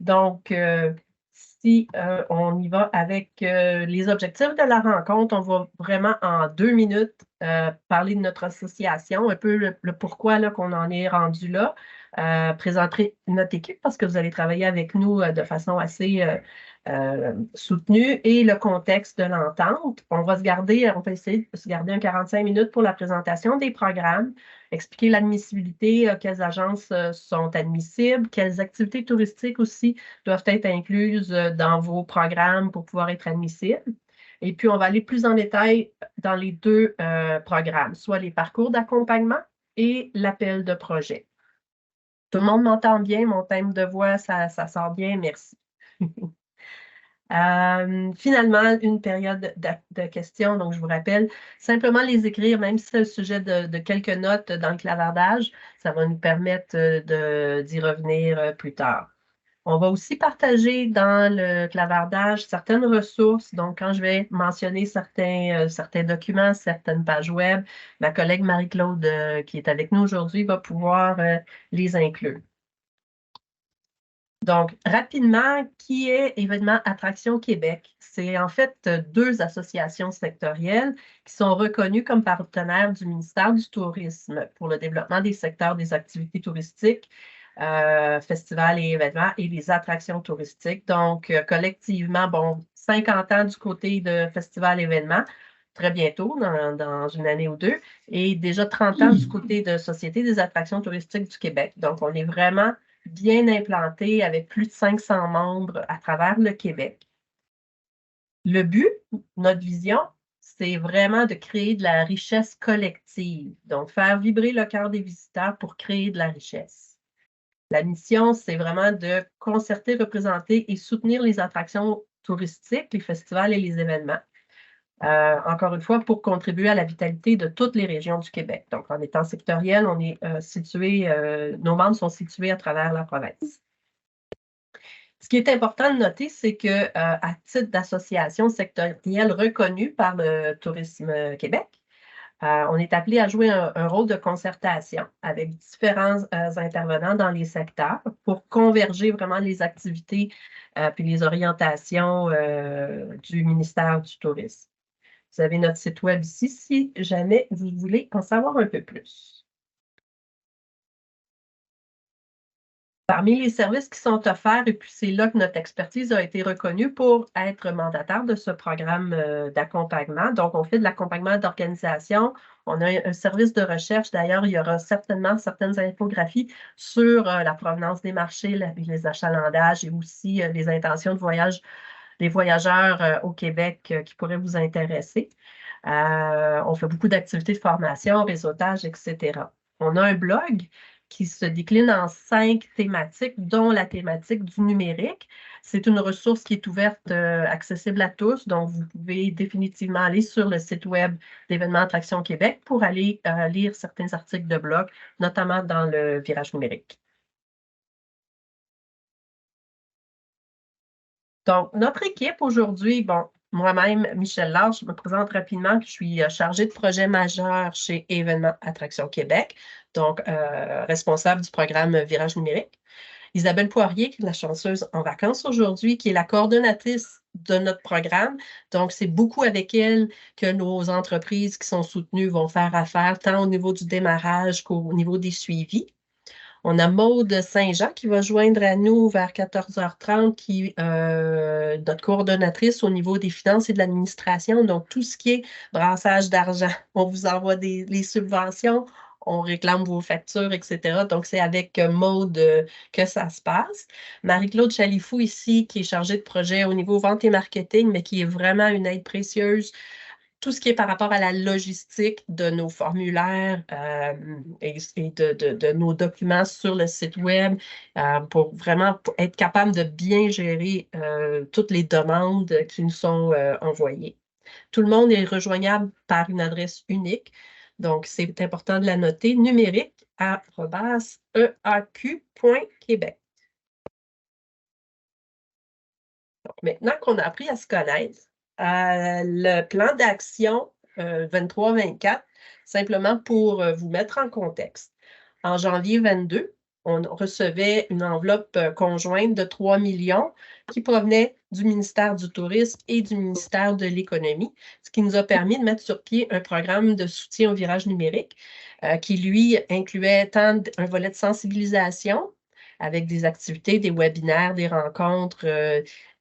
Donc, si on y va avec les objectifs de la rencontre, on va vraiment en 2 minutes parler de notre association, un peu le pourquoi qu'on en est rendu là, présenter notre équipe parce que vous allez travailler avec nous de façon assez soutenue et le contexte de l'entente. On va essayer de se garder un 45 minutes pour la présentation des programmes, expliquer l'admissibilité, quelles agences sont admissibles, quelles activités touristiques aussi doivent être incluses dans vos programmes pour pouvoir être admissibles. Et puis, on va aller plus en détail dans les deux programmes, soit les parcours d'accompagnement et l'appel de projet. Tout le monde m'entend bien, mon thème de voix, ça sort bien, merci. Finalement, une période de questions, donc je vous rappelle, simplement les écrire, même si c'est le sujet de quelques notes dans le clavardage, ça va nous permettre d'y revenir plus tard. On va aussi partager dans le clavardage certaines ressources. Donc, quand je vais mentionner certains documents, certaines pages web, ma collègue Marie-Claude, qui est avec nous aujourd'hui, va pouvoir les inclure. Donc, rapidement, qui est Événements Attraction Québec? C'est en fait deux associations sectorielles qui sont reconnues comme partenaires du ministère du Tourisme pour le développement des secteurs des activités touristiques, festivals et événements et les attractions touristiques. Donc, collectivement, bon, 50 ans du côté de festivals et événements, très bientôt, dans une année ou deux, et déjà 30 ans du côté de Société des attractions touristiques du Québec. Donc, on est vraiment bien implanté avec plus de 500 membres à travers le Québec. Le but, notre vision, c'est vraiment de créer de la richesse collective, donc faire vibrer le cœur des visiteurs pour créer de la richesse. La mission, c'est vraiment de concerter, représenter et soutenir les attractions touristiques, les festivals et les événements. Encore une fois, pour contribuer à la vitalité de toutes les régions du Québec. Donc, en étant sectoriel, on est nos membres sont situés à travers la province. Ce qui est important de noter, c'est que à titre d'association sectorielle reconnue par le Tourisme Québec, on est appelé à jouer un rôle de concertation avec différents intervenants dans les secteurs pour converger vraiment les activités puis les orientations du ministère du Tourisme. Vous avez notre site web ici si jamais vous voulez en savoir un peu plus. Parmi les services qui sont offerts, et puis c'est là que notre expertise a été reconnue pour être mandataire de ce programme d'accompagnement. Donc, on fait de l'accompagnement d'organisation. On a un service de recherche. D'ailleurs, il y aura certainement certaines infographies sur la provenance des marchés, les achalandages et aussi les intentions de voyage des voyageurs au Québec qui pourraient vous intéresser. On fait beaucoup d'activités de formation, réseautage, etc. On a un blog qui se décline en 5 thématiques, dont la thématique du numérique. C'est une ressource qui est ouverte, accessible à tous, donc vous pouvez définitivement aller sur le site web d'Événements Attraction Québec pour aller lire certains articles de blog, notamment dans le virage numérique. Donc, notre équipe aujourd'hui, bon, moi-même, Michèle Large, je me présente rapidement, je suis chargée de projet majeur chez Événements Attraction Québec, donc responsable du programme Virage numérique. Isabelle Poirier, qui est la chanceuse en vacances aujourd'hui, qui est la coordonnatrice de notre programme. Donc, c'est beaucoup avec elle que nos entreprises qui sont soutenues vont faire affaire, tant au niveau du démarrage qu'au niveau des suivis. On a Maude Saint-Jean qui va joindre à nous vers 14h30, qui est notre coordonnatrice au niveau des finances et de l'administration. Donc, tout ce qui est brassage d'argent, on vous envoie les subventions, on réclame vos factures, etc. Donc, c'est avec Maude que ça se passe. Marie-Claude Chalifou ici, qui est chargée de projet au niveau vente et marketing, mais qui est vraiment une aide précieuse. Tout ce qui est par rapport à la logistique de nos formulaires et de nos documents sur le site web pour vraiment être capable de bien gérer toutes les demandes qui nous sont envoyées. Tout le monde est rejoignable par une adresse unique, donc c'est important de la noter, numérique@eaq.québec. Donc, maintenant qu'on a appris à se connaître, le plan d'action 23-24, simplement pour vous mettre en contexte. En janvier 22, on recevait une enveloppe conjointe de 3 millions qui provenait du ministère du Tourisme et du ministère de l'Économie, ce qui nous a permis de mettre sur pied un programme de soutien au virage numérique qui, lui, incluait tant un volet de sensibilisation avec des activités, des webinaires, des rencontres,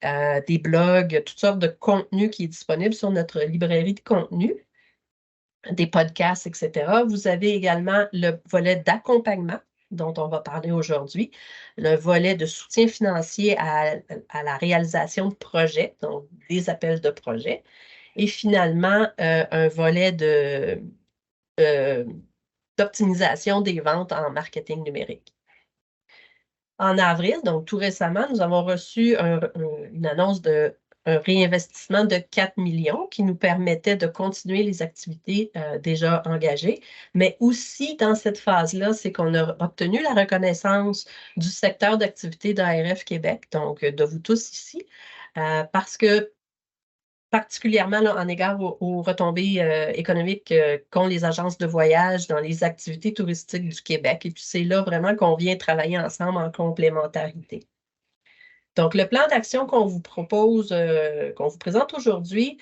des blogs, toutes sortes de contenus qui est disponible sur notre librairie de contenu, des podcasts, etc. Vous avez également le volet d'accompagnement dont on va parler aujourd'hui, le volet de soutien financier à la réalisation de projets, donc des appels de projets, et finalement un volet d'optimisation des ventes en marketing numérique. En avril, donc tout récemment, nous avons reçu une annonce de un réinvestissement de 4 millions qui nous permettait de continuer les activités déjà engagées. Mais aussi, dans cette phase-là, c'est qu'on a obtenu la reconnaissance du secteur d'activité d'ARF Québec, donc de vous tous ici, parce que particulièrement là, en égard aux retombées économiques qu'ont les agences de voyage dans les activités touristiques du Québec. Et puis, c'est là vraiment qu'on vient travailler ensemble en complémentarité. Donc, le plan d'action qu'on vous propose, qu'on vous présente aujourd'hui,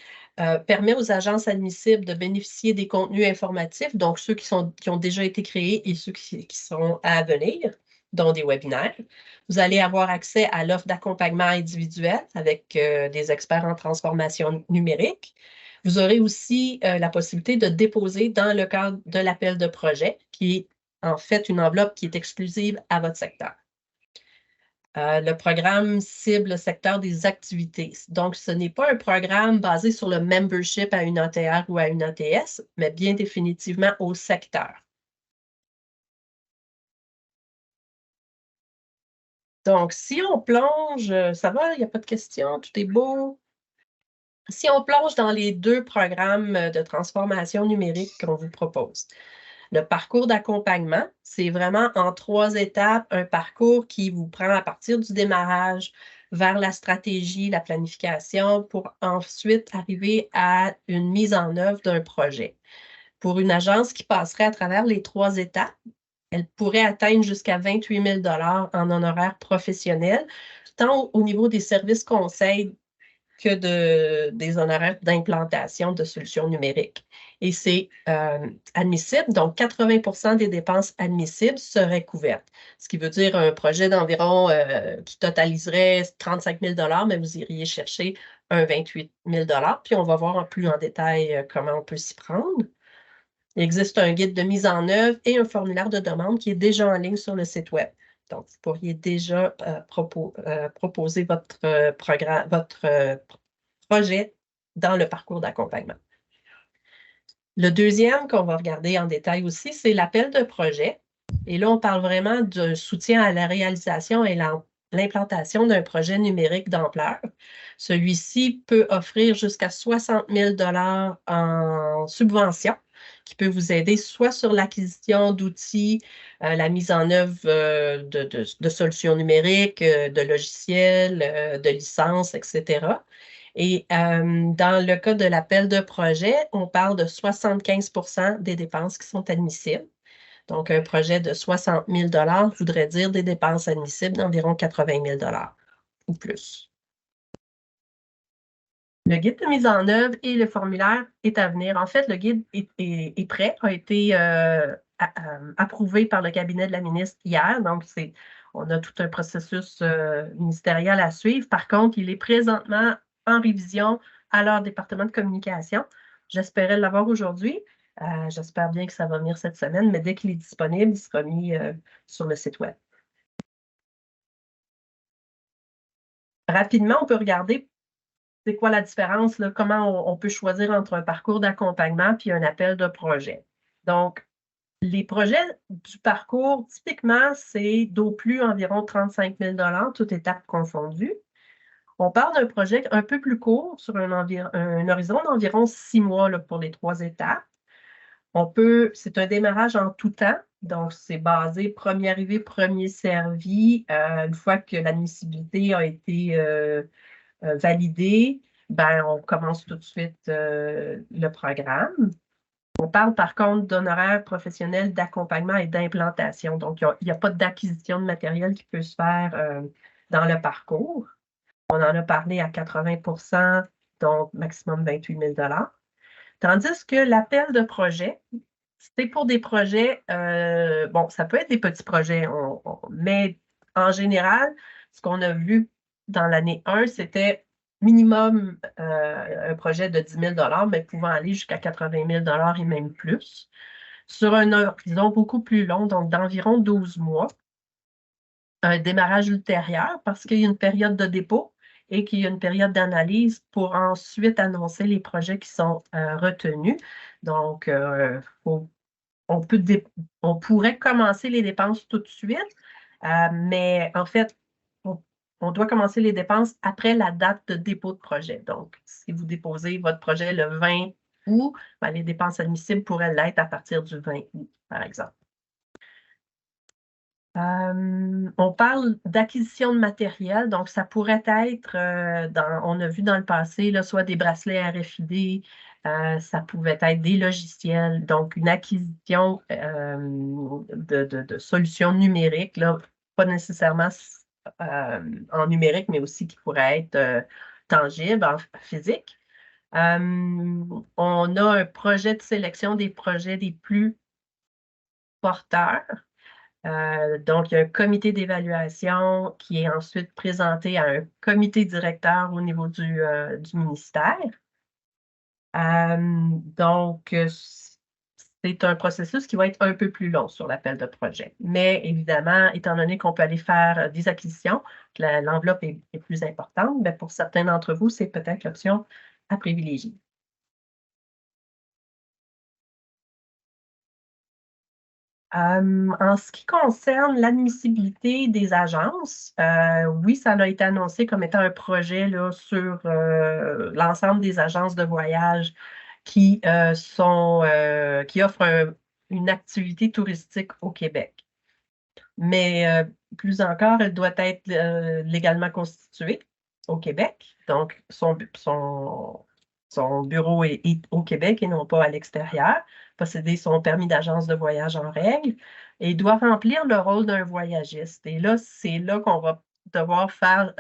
permet aux agences admissibles de bénéficier des contenus informatifs, donc ceux qui ont déjà été créés et ceux qui sont à venir, dont des webinaires. Vous allez avoir accès à l'offre d'accompagnement individuel avec des experts en transformation numérique. Vous aurez aussi la possibilité de déposer dans le cadre de l'appel de projet, qui est en fait une enveloppe qui est exclusive à votre secteur. Le programme cible le secteur des activités. Donc, ce n'est pas un programme basé sur le membership à une ATR ou à une ATS, mais bien définitivement au secteur. Donc, si on plonge, ça va, il n'y a pas de questions, tout est beau. Si on plonge dans les deux programmes de transformation numérique qu'on vous propose, le parcours d'accompagnement, c'est vraiment en 3 étapes, un parcours qui vous prend à partir du démarrage vers la stratégie, la planification, pour ensuite arriver à une mise en œuvre d'un projet. Pour une agence qui passerait à travers les 3 étapes, elle pourrait atteindre jusqu'à 28 000 en honoraires professionnels, tant au niveau des services conseils que des honoraires d'implantation de solutions numériques. Et c'est admissible, donc 80 des dépenses admissibles seraient couvertes, ce qui veut dire un projet d'environ qui totaliserait 35 000 mais vous iriez chercher un 28 000 puis on va voir plus en détail comment on peut s'y prendre. Il existe un guide de mise en œuvre et un formulaire de demande qui est déjà en ligne sur le site Web. Donc, vous pourriez déjà proposer votre programme, votre projet dans le parcours d'accompagnement. Le deuxième qu'on va regarder en détail aussi, c'est l'appel de projet. Et là, on parle vraiment de soutien à la réalisation et l'implantation d'un projet numérique d'ampleur. Celui-ci peut offrir jusqu'à 60 000 en subvention qui peut vous aider soit sur l'acquisition d'outils, la mise en œuvre de solutions numériques, de logiciels, de licences, etc. Et dans le cas de l'appel de projet, on parle de 75 des dépenses qui sont admissibles. Donc, un projet de 60 000 voudrait dire des dépenses admissibles d'environ 80 000 ou plus. Le guide de mise en œuvre et le formulaire est à venir. En fait, le guide est prêt, a été approuvé par le cabinet de la ministre hier. Donc, on a tout un processus ministériel à suivre. Par contre, il est présentement en révision à leur département de communication. J'espérais l'avoir aujourd'hui. J'espère bien que ça va venir cette semaine, mais dès qu'il est disponible, il sera mis sur le site Web. Rapidement, on peut regarder c'est quoi la différence, là, comment on peut choisir entre un parcours d'accompagnement puis un appel de projet. Donc, les projets du parcours, typiquement, c'est d'au plus environ 35 000 toute étape confondue. On parle d'un projet un peu plus court sur un horizon d'environ 6 mois là, pour les 3 étapes. C'est un démarrage en tout temps, donc c'est basé premier arrivé, premier servi. Une fois que l'admissibilité a été validée, ben, on commence tout de suite le programme. On parle par contre d'honoraires professionnels d'accompagnement et d'implantation. Donc, il n'y a pas d'acquisition de matériel qui peut se faire dans le parcours. On en a parlé à 80 donc maximum 28 000 Tandis que l'appel de projet, c'est pour des projets, bon, ça peut être des petits projets, mais en général, ce qu'on a vu dans l'année 1, c'était minimum un projet de 10 000 mais pouvant aller jusqu'à 80 000 et même plus, sur un horizon beaucoup plus long, donc d'environ 12 mois. Un démarrage ultérieur parce qu'il y a une période de dépôt et qu'il y a une période d'analyse pour ensuite annoncer les projets qui sont retenus. Donc, on pourrait commencer les dépenses tout de suite, mais en fait, on doit commencer les dépenses après la date de dépôt de projet. Donc, si vous déposez votre projet le 20 août, ben, les dépenses admissibles pourraient l'être à partir du 20 août, par exemple. On parle d'acquisition de matériel, donc ça pourrait être, on a vu dans le passé, là, soit des bracelets RFID, ça pouvait être des logiciels, donc une acquisition de solutions numériques, là, pas nécessairement en numérique, mais aussi qui pourrait être tangible, en physique. On a un projet de sélection des projets les plus porteurs. Donc, il y a un comité d'évaluation qui est ensuite présenté à un comité directeur au niveau du ministère. Donc, c'est un processus qui va être un peu plus long sur l'appel de projet. Mais évidemment, étant donné qu'on peut aller faire des acquisitions, que l'enveloppe est plus importante, bien, pour certains d'entre vous, c'est peut-être l'option à privilégier. En ce qui concerne l'admissibilité des agences, oui, ça a été annoncé comme étant un projet là, sur l'ensemble des agences de voyage qui offrent une activité touristique au Québec. Mais plus encore, elle doit être légalement constituée au Québec. Donc, son bureau est au Québec et non pas à l'extérieur, posséder son permis d'agence de voyage en règle et doit remplir le rôle d'un voyagiste. Et là, c'est là qu'on va devoir faire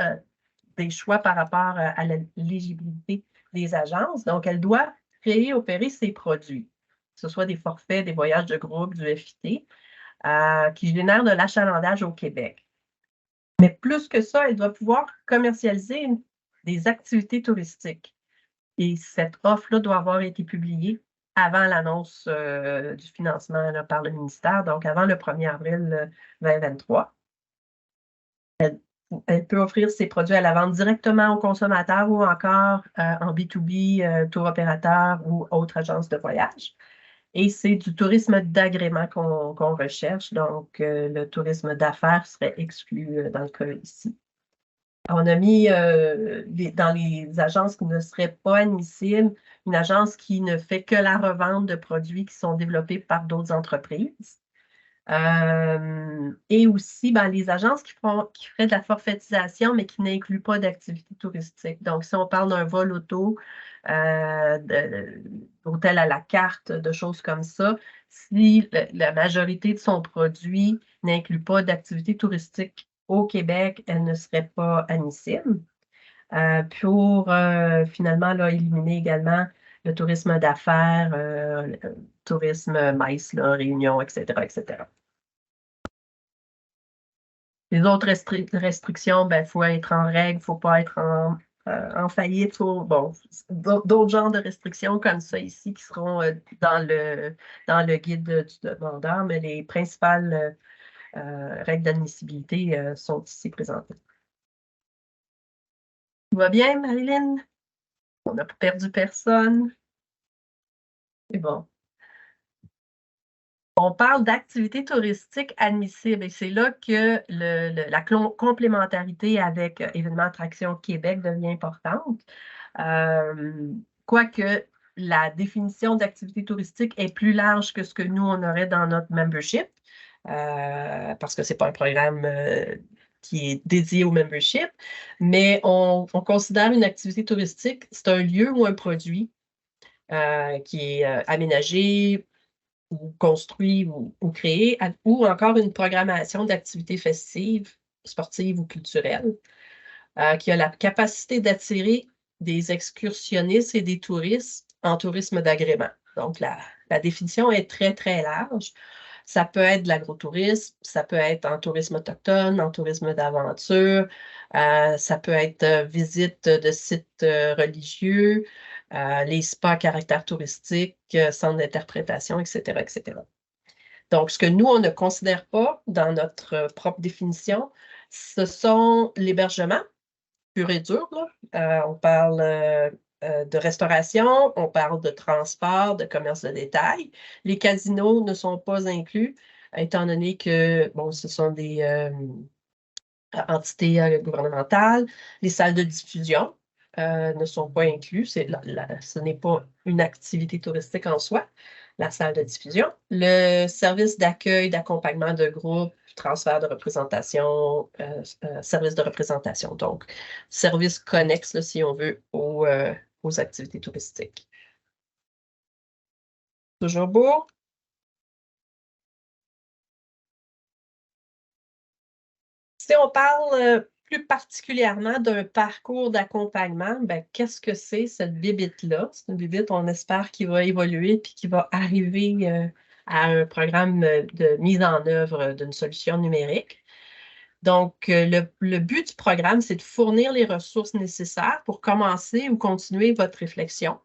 des choix par rapport à l'éligibilité des agences. Donc, elle doit créer et opérer ses produits, que ce soit des forfaits, des voyages de groupe, du FIT, qui génèrent de l'achalandage au Québec. Mais plus que ça, elle doit pouvoir commercialiser des activités touristiques. Et cette offre-là doit avoir été publiée avant l'annonce du financement là, par le ministère, donc avant le 1er avril 2023. Elle peut offrir ses produits à la vente directement aux consommateurs ou encore en B2B, tour opérateur ou autre agence de voyage. Et c'est du tourisme d'agrément qu'on recherche, donc le tourisme d'affaires serait exclu dans le cas ici. On a mis dans les agences qui ne seraient pas admissibles, une agence qui ne fait que la revente de produits qui sont développés par d'autres entreprises. Et aussi, ben, les agences qui feraient de la forfaitisation, mais qui n'incluent pas d'activité touristique. Donc, si on parle d'un vol auto, d'hôtel à la carte, de choses comme ça, si la majorité de son produit n'inclut pas d'activité touristique au Québec, elle ne serait pas admissible. Pour finalement là, éliminer également le tourisme d'affaires, le tourisme MICE, là, réunion, etc., etc. Les autres restrictions, ben, il faut être en règle, il ne faut pas être en faillite. Bon, d'autres genres de restrictions comme ça ici qui seront dans le guide du demandeur, mais les principales règles d'admissibilité sont ici présentées. Tout va bien, Marilyn? On n'a pas perdu personne. C'est bon. On parle d'activités touristiques admissibles et c'est là que la complémentarité avec Événements Attractions Québec devient importante. Quoique la définition d'activité touristique est plus large que ce que nous, on aurait dans notre membership, parce que ce n'est pas un programme qui est dédié au membership, mais on considère une activité touristique, c'est un lieu ou un produit qui est aménagé ou construit ou créé, ou encore une programmation d'activités festives, sportives ou culturelles, qui a la capacité d'attirer des excursionnistes et des touristes en tourisme d'agrément. Donc, la définition est très, très large. Ça peut être de l'agrotourisme, ça peut être en tourisme autochtone, en tourisme d'aventure, ça peut être visite de sites religieux, les spas à caractère touristique, centres d'interprétation, etc., etc. Donc, ce que nous, on ne considère pas dans notre propre définition, ce sont l'hébergement, pur et dur, là. On parle de restauration, on parle de transport, de commerce de détail. Les casinos ne sont pas inclus, étant donné que, bon, ce sont des entités gouvernementales. Les salles de diffusion ne sont pas inclus. Ce n'est pas une activité touristique en soi, la salle de diffusion. Le service d'accueil, d'accompagnement de groupe, transfert de représentation, service de représentation. Donc, service connexe, là, si on veut, aux activités touristiques. Toujours beau? Si on parle plus particulièrement d'un parcours d'accompagnement, ben, qu'est-ce que c'est cette bibite-là? C'est une bibite, on espère, qui va évoluer puis qui va arriver à un programme de mise en œuvre d'une solution numérique. Donc, le but du programme, c'est de fournir les ressources nécessaires pour commencer ou continuer votre réflexion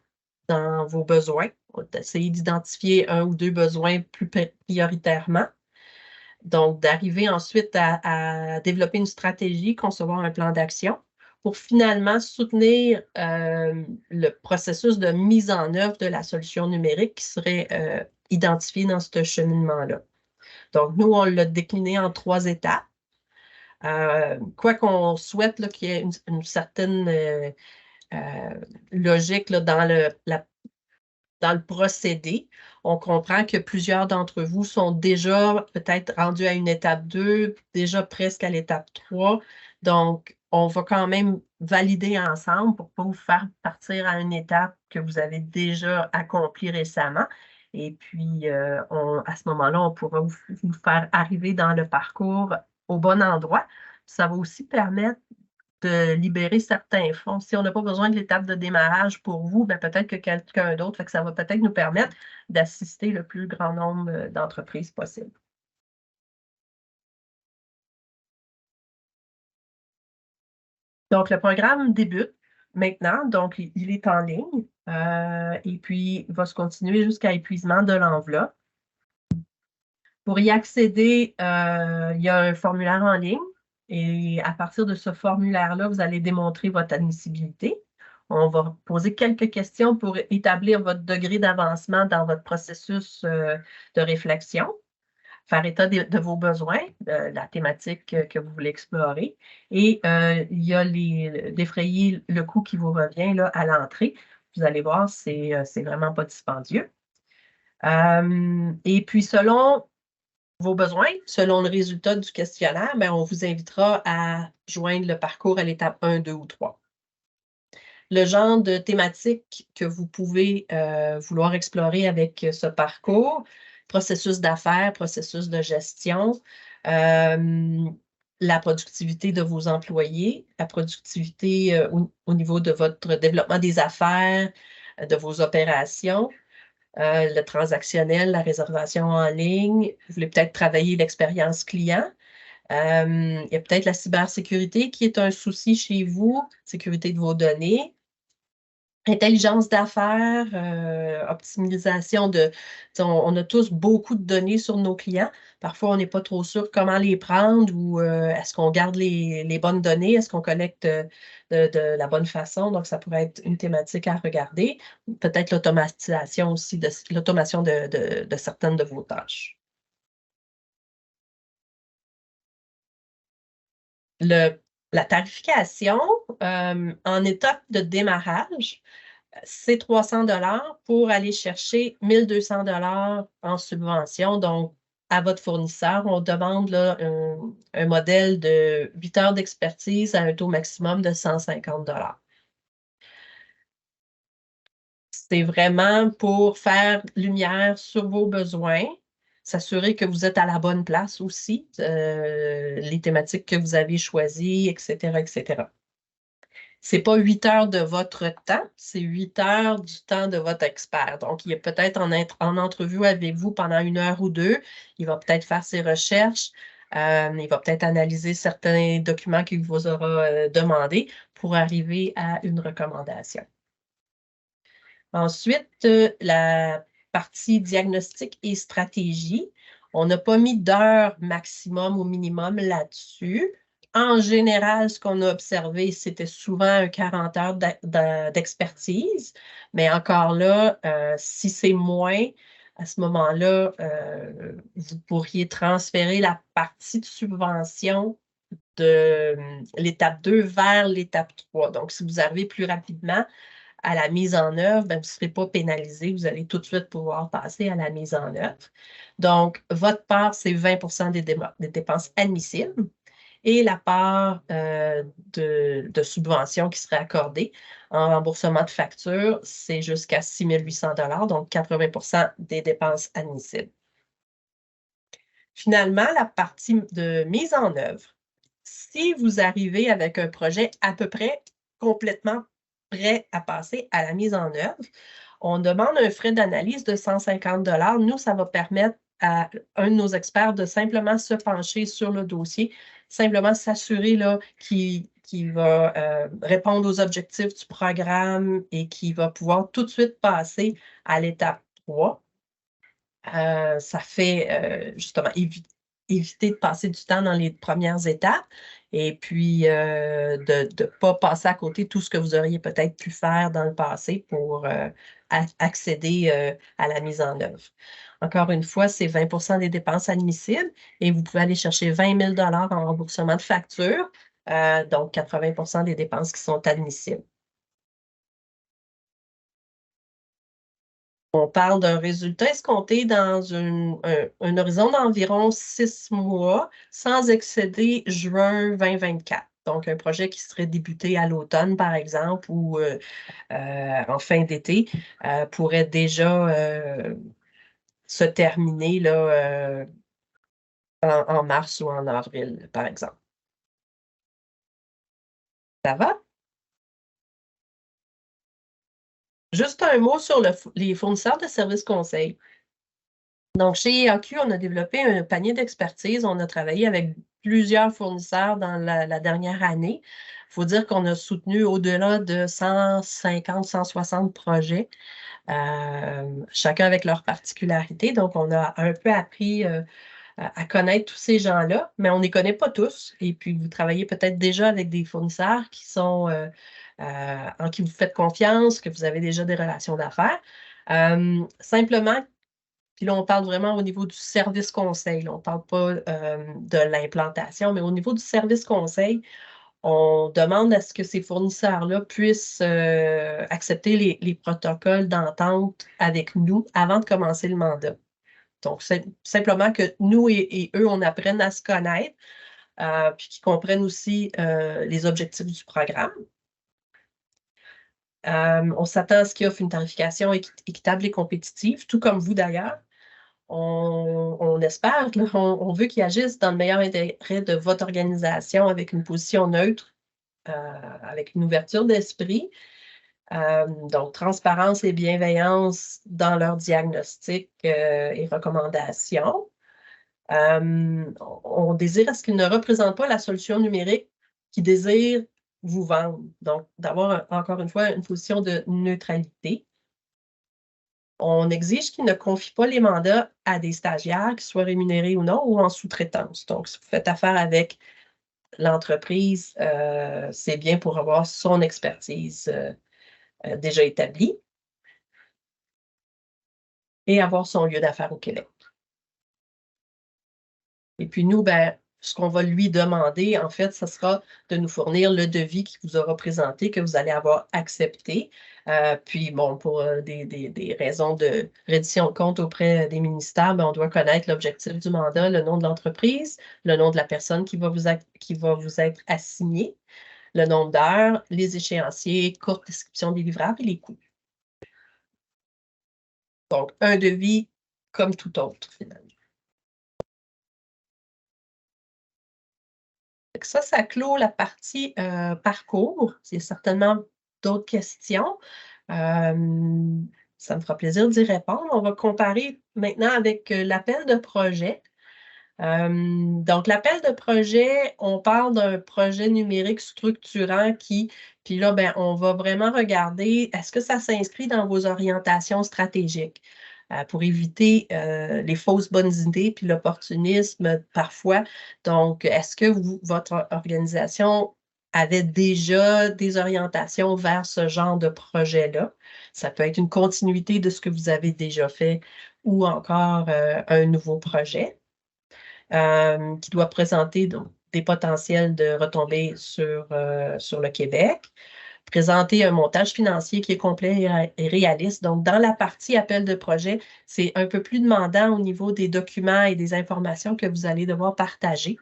dans vos besoins. On va essayer d'identifier un ou deux besoins plus prioritairement. Donc, d'arriver ensuite à développer une stratégie, concevoir un plan d'action pour finalement soutenir le processus de mise en œuvre de la solution numérique qui serait identifié dans ce cheminement-là. Donc, nous, on l'a décliné en 3 étapes. Quoi qu'on souhaite qu'il y ait une certaine logique là, dans le procédé, on comprend que plusieurs d'entre vous sont déjà peut-être rendus à une étape 2, déjà presque à l'étape 3. Donc, on va quand même valider ensemble pour ne pas vous faire partir à une étape que vous avez déjà accomplie récemment. Et puis, à ce moment-là, on pourra vous faire arriver dans le parcours au bon endroit. Ça va aussi permettre de libérer certains fonds. Si on n'a pas besoin de l'étape de démarrage pour vous, ben peut-être que quelqu'un d'autre, fait que ça va peut-être nous permettre d'assister le plus grand nombre d'entreprises possible. Donc, le programme débute maintenant, donc il est en ligne et puis il va se continuer jusqu'à épuisement de l'enveloppe. Pour y accéder, il y a un formulaire en ligne et à partir de ce formulaire-là, vous allez démontrer votre admissibilité. On va poser quelques questions pour établir votre degré d'avancement dans votre processus de réflexion, faire état de vos besoins, de la thématique que vous voulez explorer. Et il y a défrayer le coût qui vous revient là, à l'entrée. Vous allez voir, c'est vraiment pas dispendieux. Et puis, selon vos besoins, selon le résultat du questionnaire, bien, on vous invitera à joindre le parcours à l'étape 1, 2 ou 3. Le genre de thématique que vous pouvez vouloir explorer avec ce parcours, processus d'affaires, processus de gestion, la productivité de vos employés, la productivité au niveau de votre développement des affaires, de vos opérations, le transactionnel, la réservation en ligne. Vous voulez peut-être travailler l'expérience client. Il y a peut-être la cybersécurité qui est un souci chez vous, sécurité de vos données. Intelligence d'affaires, optimisation de... On a tous beaucoup de données sur nos clients. Parfois, on n'est pas trop sûr comment les prendre ou est-ce qu'on garde les bonnes données, est-ce qu'on collecte de la bonne façon. Donc, ça pourrait être une thématique à regarder. Peut-être l'automatisation aussi, l'automation de certaines de vos tâches. La tarification, en étape de démarrage, c'est 300 pour aller chercher 1200 en subvention. Donc, à votre fournisseur, on demande là, un modèle de 8 heures d'expertise à un taux maximum de 150 . C'est vraiment pour faire lumière sur vos besoins, s'assurer que vous êtes à la bonne place aussi, les thématiques que vous avez choisies, etc., etc. C'est pas 8 heures de votre temps, c'est 8 heures du temps de votre expert. Donc, il est peut-être en entrevue avec vous pendant 1 heure ou 2. Il va peut-être faire ses recherches. Il va peut-être analyser certains documents qu'il vous aura demandé pour arriver à une recommandation. Ensuite, la partie diagnostic et stratégie. On n'a pas mis d'heures maximum ou minimum là-dessus. En général, ce qu'on a observé, c'était souvent un 40 heures d'expertise, mais encore là, si c'est moins, à ce moment-là, vous pourriez transférer la partie de subvention de l'étape 2 vers l'étape 3. Donc, si vous arrivez plus rapidement à la mise en œuvre, ben, vous ne serez pas pénalisé. Vous allez tout de suite pouvoir passer à la mise en œuvre. Donc, votre part, c'est 20 des dépenses admissibles et la part de subvention qui serait accordée en remboursement de facture, c'est jusqu'à 6 800 $, donc 80 des dépenses admissibles. Finalement, la partie de mise en œuvre. Si vous arrivez avec un projet à peu près complètement prêt à passer à la mise en œuvre, on demande un frais d'analyse de 150 $. Nous, ça va permettre à un de nos experts de simplement se pencher sur le dossier, simplement s'assurer qu'il va répondre aux objectifs du programme et qu'il va pouvoir tout de suite passer à l'étape 3. Ça fait justement éviter de passer du temps dans les premières étapes et puis de ne pas passer à côté de tout ce que vous auriez peut-être pu faire dans le passé pour accéder à la mise en œuvre. Encore une fois, c'est 20 des dépenses admissibles et vous pouvez aller chercher 20 000 $ en remboursement de facture, donc 80 des dépenses qui sont admissibles. On parle d'un résultat escompté dans un horizon d'environ 6 mois, sans excéder juin 2024. Donc, un projet qui serait débuté à l'automne, par exemple, ou en fin d'été, pourrait déjà se terminer là, en mars ou en avril, par exemple. Ça va? Juste un mot sur les fournisseurs de services conseils. Donc, chez EAQ, on a développé un panier d'expertise. On a travaillé avec plusieurs fournisseurs dans la dernière année. Il faut dire qu'on a soutenu au-delà de 150, 160 projets, chacun avec leurs particularités. Donc, on a un peu appris à connaître tous ces gens-là, mais on ne les connaît pas tous. Et puis, vous travaillez peut-être déjà avec des fournisseurs qui sont en qui vous faites confiance, que vous avez déjà des relations d'affaires. Simplement, puis là, on parle vraiment au niveau du service conseil. Là, on ne parle pas de l'implantation, mais au niveau du service conseil, on demande à ce que ces fournisseurs-là puissent accepter les protocoles d'entente avec nous avant de commencer le mandat. Donc, c'est simplement que nous et eux, on apprenne à se connaître, puis qu'ils comprennent aussi les objectifs du programme. On s'attend à ce qu'ils offrent une tarification équitable et compétitive, tout comme vous d'ailleurs. On espère, là, on veut qu'ils agissent dans le meilleur intérêt de votre organisation avec une position neutre, avec une ouverture d'esprit. Donc, transparence et bienveillance dans leur diagnostic et recommandations. On désire à ce qu'ils ne représentent pas la solution numérique qu'ils désirent vous vendre. Donc, d'avoir encore une fois une position de neutralité. On exige qu'ils ne confient pas les mandats à des stagiaires, qu'ils soient rémunérés ou non, ou en sous-traitance. Donc, si vous faites affaire avec l'entreprise, c'est bien pour avoir son expertise déjà établie et avoir son lieu d'affaires au Québec. Et puis nous, ben, ce qu'on va lui demander, en fait, ce sera de nous fournir le devis qu'il vous aura présenté, que vous allez avoir accepté. Puis, bon, pour des raisons de reddition de compte auprès des ministères, ben, on doit connaître l'objectif du mandat, le nom de l'entreprise, le nom de la personne qui va vous être assignée, le nombre d'heures, les échéanciers, courte description des livrables et les coûts. Donc, un devis comme tout autre, finalement. Ça clôt la partie parcours. Il y a certainement d'autres questions. Ça me fera plaisir d'y répondre. On va comparer maintenant avec l'appel de projet. Donc, l'appel de projet, on parle d'un projet numérique structurant puis là, ben, on va vraiment regarder, est-ce que ça s'inscrit dans vos orientations stratégiques pour éviter les fausses bonnes idées puis l'opportunisme parfois. Donc, est-ce que votre organisation avait déjà des orientations vers ce genre de projet-là? Ça peut être une continuité de ce que vous avez déjà fait ou encore un nouveau projet. Qui doit présenter donc, des potentiels de retombées sur le Québec, présenter un montage financier qui est complet et réaliste. Donc, dans la partie appel de projet, c'est un peu plus demandant au niveau des documents et des informations que vous allez devoir partager,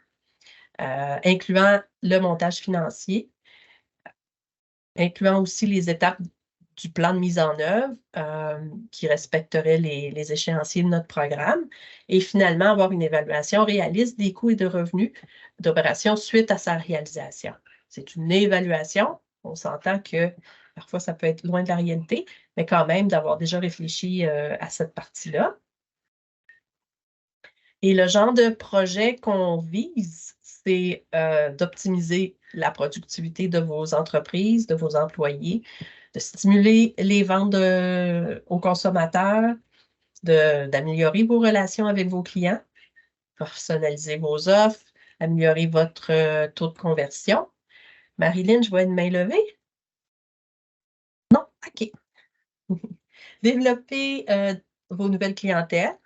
incluant le montage financier, incluant aussi les étapes du plan de mise en œuvre qui respecterait les échéanciers de notre programme et finalement avoir une évaluation réaliste des coûts et de revenus d'opération suite à sa réalisation. C'est une évaluation. On s'entend que parfois ça peut être loin de la réalité, mais quand même d'avoir déjà réfléchi à cette partie-là. Et le genre de projet qu'on vise, c'est d'optimiser la productivité de vos entreprises, de vos employés, de stimuler les ventes aux consommateurs, d'améliorer vos relations avec vos clients, personnaliser vos offres, améliorer votre taux de conversion. Marilyn, je vois une main levée. Non? OK. Développer vos nouvelles clientèles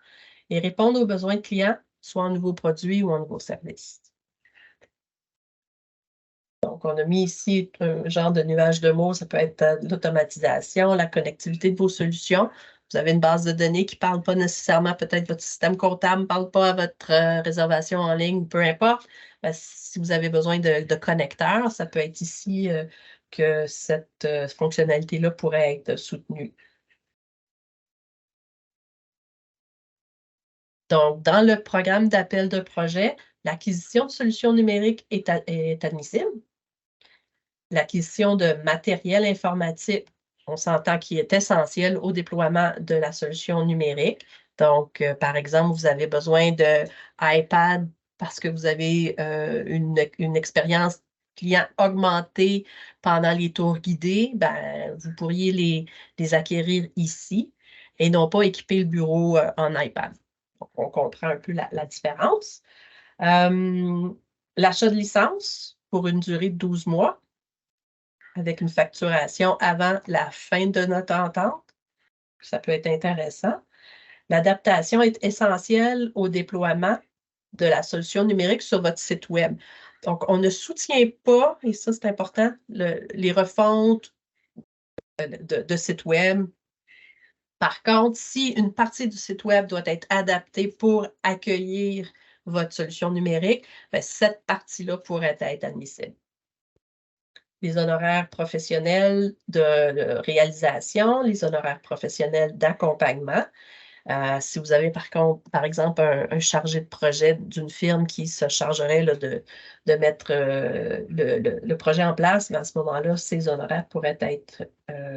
et répondre aux besoins de clients, soit en nouveaux produits ou en nouveaux services. Donc, on a mis ici un genre de nuage de mots. Ça peut être l'automatisation, la connectivité de vos solutions. Vous avez une base de données qui ne parle pas nécessairement, peut-être votre système comptable ne parle pas à votre réservation en ligne, peu importe. Ben, si vous avez besoin de connecteurs, ça peut être ici que cette fonctionnalité-là pourrait être soutenue. Donc, dans le programme d'appel de projet, l'acquisition de solutions numériques est admissible. L'acquisition de matériel informatique, on s'entend qu'il est essentiel au déploiement de la solution numérique. Donc, par exemple, vous avez besoin d'iPad parce que vous avez une expérience client augmentée pendant les tours guidés, ben, vous pourriez les acquérir ici et non pas équiper le bureau en iPad. Donc, on comprend un peu la différence. L'achat de licence pour une durée de 12 mois avec une facturation avant la fin de notre entente. Ça peut être intéressant. L'adaptation est essentielle au déploiement de la solution numérique sur votre site Web. Donc, on ne soutient pas, et ça c'est important, les refontes de site Web. Par contre, si une partie du site Web doit être adaptée pour accueillir votre solution numérique, bien, cette partie-là pourrait être admissible. Les honoraires professionnels de réalisation, les honoraires professionnels d'accompagnement. Si vous avez par exemple, un chargé de projet d'une firme qui se chargerait là, de mettre le projet en place, mais à ce moment-là, ces honoraires pourraient être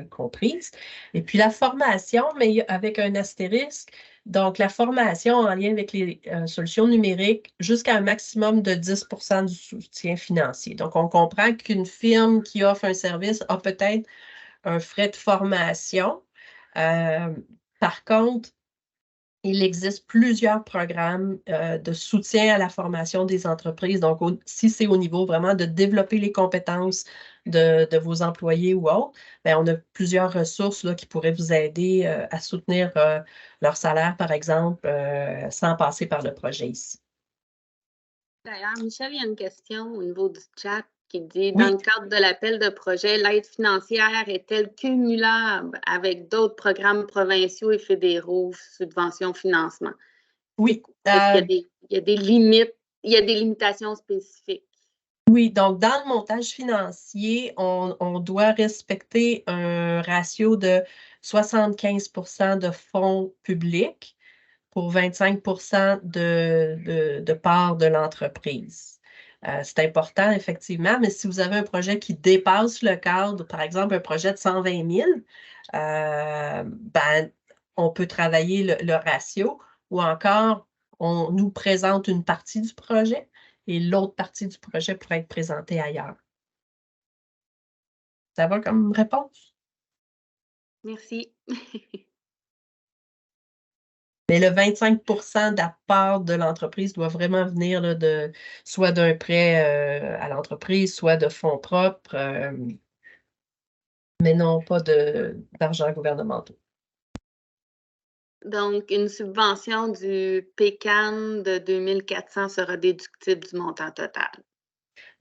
comprises. Et puis la formation, mais avec un astérisque. Donc, la formation en lien avec les solutions numériques jusqu'à un maximum de 10% du soutien financier. Donc, on comprend qu'une firme qui offre un service a peut-être un frais de formation. Par contre, il existe plusieurs programmes de soutien à la formation des entreprises. Donc, si c'est au niveau vraiment de développer les compétences de vos employés ou autres, bien, on a plusieurs ressources là, qui pourraient vous aider à soutenir leur salaire, par exemple, sans passer par le projet ici. D'ailleurs, Michel, il y a une question au niveau du chat qui dit, Oui. dans le cadre de l'appel de projet, l'aide financière est-elle cumulable avec d'autres programmes provinciaux et fédéraux, subventions, financement? Oui. Il y a des limites, il y a des limitations spécifiques. Oui, donc dans le montage financier, on doit respecter un ratio de 75% de fonds publics pour 25 de part de l'entreprise. C'est important, effectivement, mais si vous avez un projet qui dépasse le cadre, par exemple un projet de 120 000, ben, on peut travailler le ratio ou encore on nous présente une partie du projet et l'autre partie du projet pourrait être présentée ailleurs. Ça va comme réponse? Merci. Mais le 25 de la part de l'entreprise doit vraiment venir là, soit d'un prêt à l'entreprise, soit de fonds propres, mais non pas d'argent gouvernemental. Donc, une subvention du PCAN de 2400 sera déductible du montant total.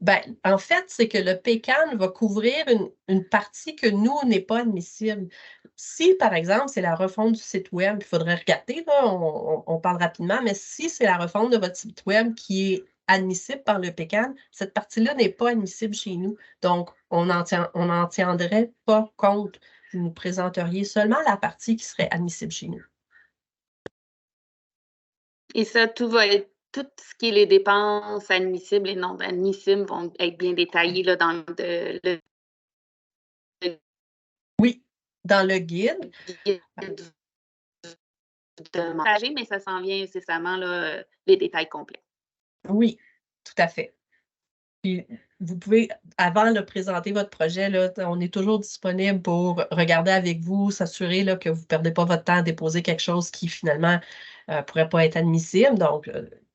Ben, en fait, c'est que le PCAN va couvrir une partie que nous, n'est pas admissible. Si, par exemple, c'est la refonte du site Web, il faudrait regarder, là, on parle rapidement, mais si c'est la refonte de votre site Web qui est admissible par le PCAN, cette partie-là n'est pas admissible chez nous. Donc, on n'en tiendrait pas compte. Vous nous présenteriez seulement la partie qui serait admissible chez nous. Et ça, tout ce qui est les dépenses admissibles et non admissibles vont être bien détaillées là, dans le Oui, dans le guide. guide mais ça s'en vient incessamment, là, les détails complets. Oui, tout à fait. Puis, vous pouvez, avant de présenter votre projet, là, on est toujours disponible pour regarder avec vous, s'assurer là, que vous ne perdez pas votre temps à déposer quelque chose qui, finalement, ne pourrait pas être admissible. Donc,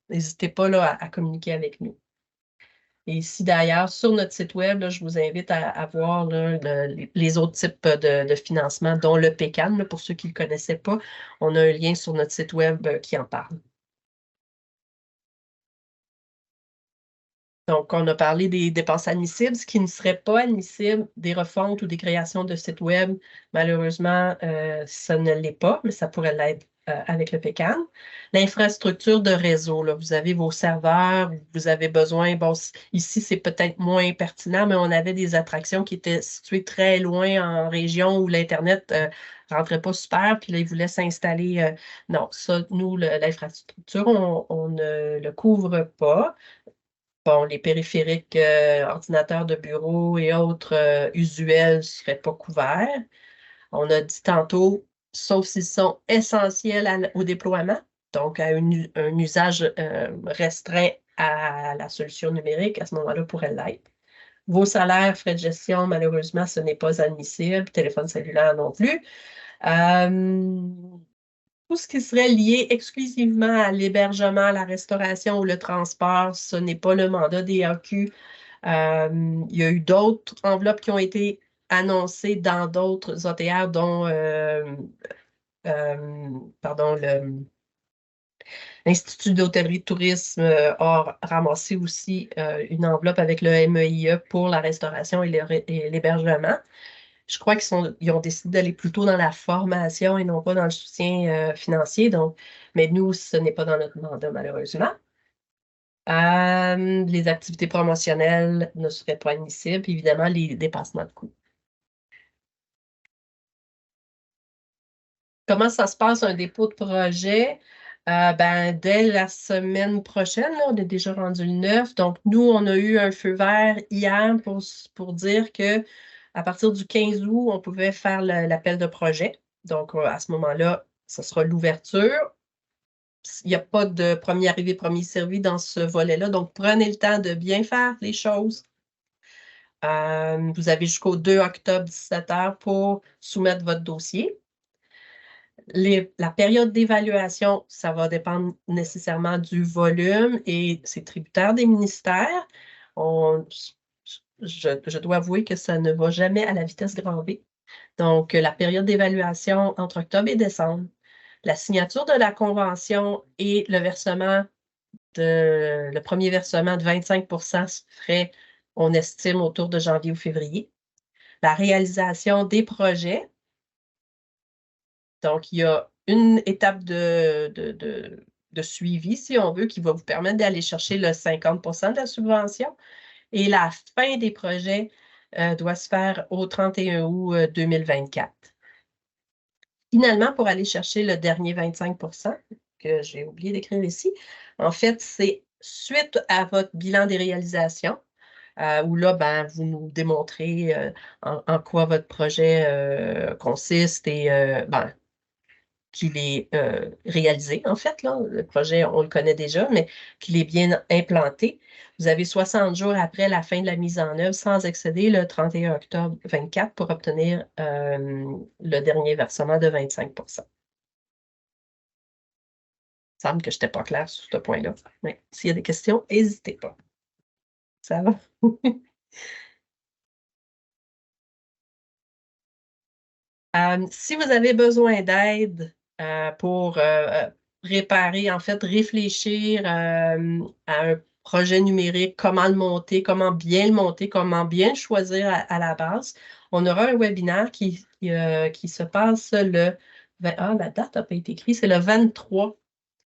n'hésitez pas là, à communiquer avec nous. Et ici, d'ailleurs, sur notre site Web, là, je vous invite à voir là, les autres types de financement, dont le PCAN, là, pour ceux qui ne le connaissaient pas. On a un lien sur notre site Web qui en parle. Donc, on a parlé des dépenses admissibles, ce qui ne serait pas admissible, des refontes ou des créations de sites Web. Malheureusement, ça ne l'est pas, mais ça pourrait l'être avec le PCAN. L'infrastructure de réseau, là, vous avez vos serveurs, vous avez besoin, bon, ici, c'est peut-être moins pertinent, mais on avait des attractions qui étaient situées très loin en région où l'Internet ne rentrait pas super, puis là, ils voulaient s'installer. Non, ça, nous, l'infrastructure, on ne le couvre pas. Bon, les périphériques, ordinateurs de bureau et autres usuels ne seraient pas couverts. On a dit tantôt, sauf s'ils sont essentiels au déploiement, donc à un usage restreint à la solution numérique, à ce moment-là, pourrait l'être. Vos salaires, frais de gestion, malheureusement, ce n'est pas admissible. Téléphone cellulaire non plus. Tout ce qui serait lié exclusivement à l'hébergement, la restauration ou le transport, ce n'est pas le mandat des AQ. Il y a eu d'autres enveloppes qui ont été annoncées dans d'autres OTR, dont l'Institut d'hôtellerie de tourisme a ramassé aussi une enveloppe avec le MEIE pour la restauration et l'hébergement. Je crois qu'ils ont décidé d'aller plutôt dans la formation et non pas dans le soutien financier. Donc, mais nous, ce n'est pas dans notre mandat, malheureusement. Les activités promotionnelles ne seraient pas admissibles, puis évidemment, les dépassements de coûts. Comment ça se passe, un dépôt de projet? Dès la semaine prochaine, là, on est déjà rendu le 9. Donc, nous, on a eu un feu vert hier pour dire que à partir du 15 août, on pouvait faire l'appel de projet. Donc, à ce moment-là, ce sera l'ouverture. Il n'y a pas de premier arrivé, premier servi dans ce volet-là. Donc, prenez le temps de bien faire les choses. Vous avez jusqu'au 2 octobre, 17 h pour soumettre votre dossier. La période d'évaluation, ça va dépendre nécessairement du volume et c'est tributaire des ministères. Je dois avouer que ça ne va jamais à la vitesse grand V. Donc, la période d'évaluation entre octobre et décembre. La signature de la convention et le premier versement de 25 se ferait, on estime, autour de janvier ou février. La réalisation des projets. Donc, il y a une étape de suivi, si on veut, qui va vous permettre d'aller chercher le 50 de la subvention. et la fin des projets doit se faire au 31 août 2024. Finalement, pour aller chercher le dernier 25 que j'ai oublié d'écrire ici, en fait, c'est suite à votre bilan des réalisations, où là, ben, vous nous démontrez en quoi votre projet consiste et ben, qu'il est réalisé, en fait. Là. Le projet, on le connaît déjà, mais qu'il est bien implanté. Vous avez 60 jours après la fin de la mise en œuvre, sans excéder le 31 octobre 24 pour obtenir le dernier versement de 25 Il semble que je n'étais pas claire sur ce point-là. Mais s'il y a des questions, n'hésitez pas. Ça va? Si vous avez besoin d'aide pour réparer, en fait, réfléchir à un projet numérique, comment le monter, comment bien le monter, comment bien le choisir à la base, on aura un webinaire qui se passe Ah, la date n'a pas été écrite, c'est le 23.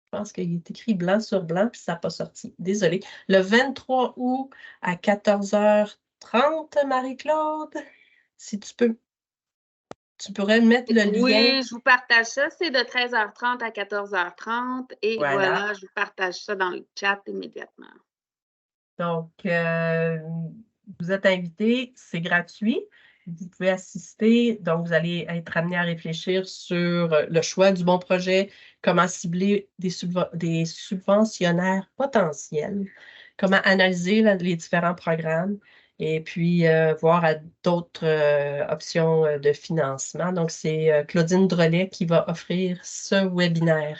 Je pense qu'il est écrit blanc sur blanc, puis ça n'a pas sorti. Désolée. Le 23 août à 14h30, Marie-Claude, si tu pourrais mettre le lien. Oui, je vous partage ça. C'est de 13h30 à 14h30. Et voilà, je vous partage ça dans le chat immédiatement. Donc, vous êtes invités, c'est gratuit. Vous pouvez assister. Donc, vous allez être amené à réfléchir sur le choix du bon projet, comment cibler des subventionnaires potentiels, comment analyser les différents programmes et puis voir à d'autres options de financement. Donc, c'est Claudine Drolet qui va offrir ce webinaire.